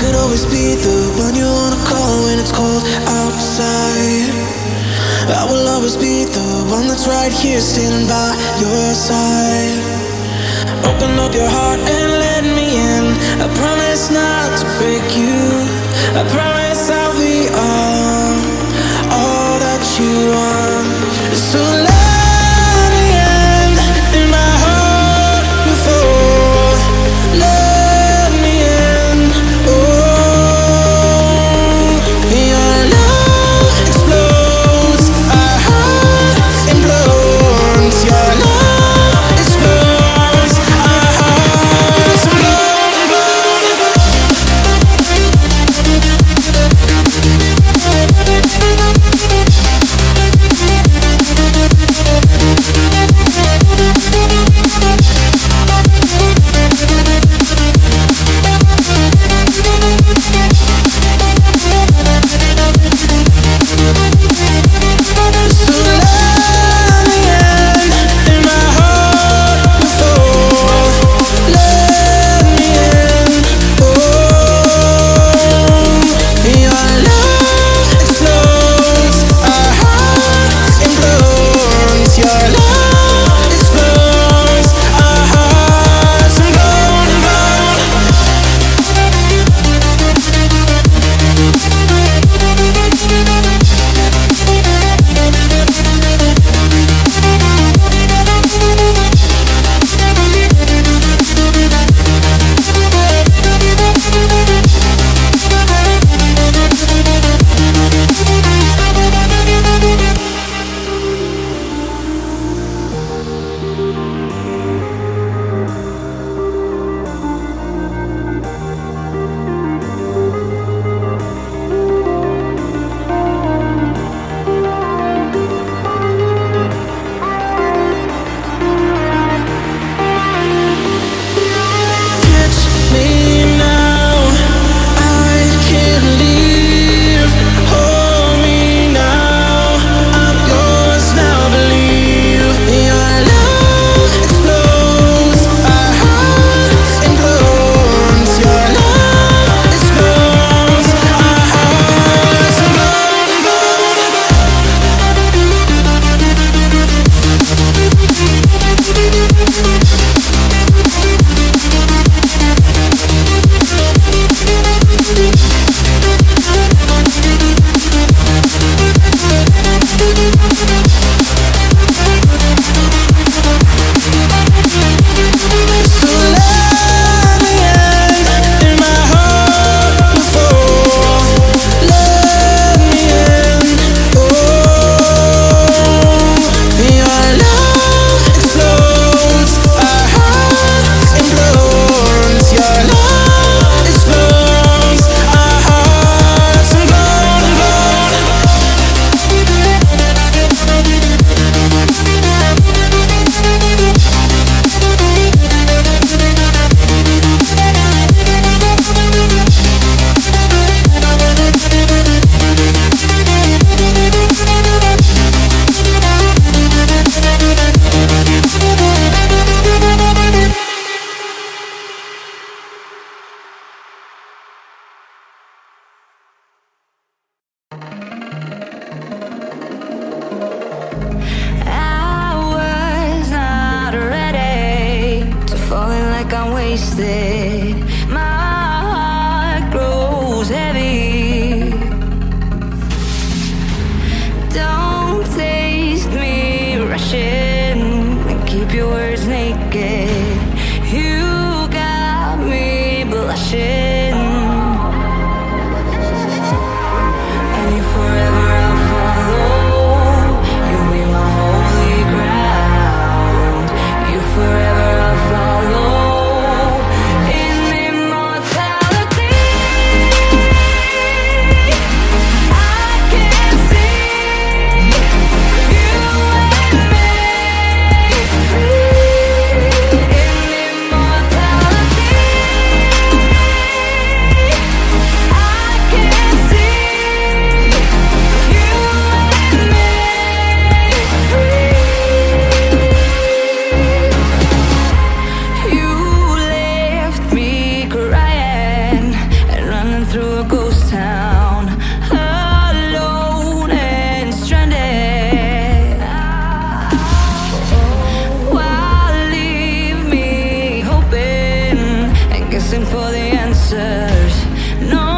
could always be the one you wanna call when it's cold outside. I will always be the one that's right here standing by your side. Open up your heart and let me in. I promise not to break you. I promise I'll be all that you want. So let me in my heart before. Let me in. Oh, your love explodes. Our heart implodes. Your love explodes. Our hearts wasted. My heart grows heavy. Don't taste me rushing and keep your words naked. You got me blushing. And you forever I'll follow. You'll be my holy ground. You forever I'll follow. answers. No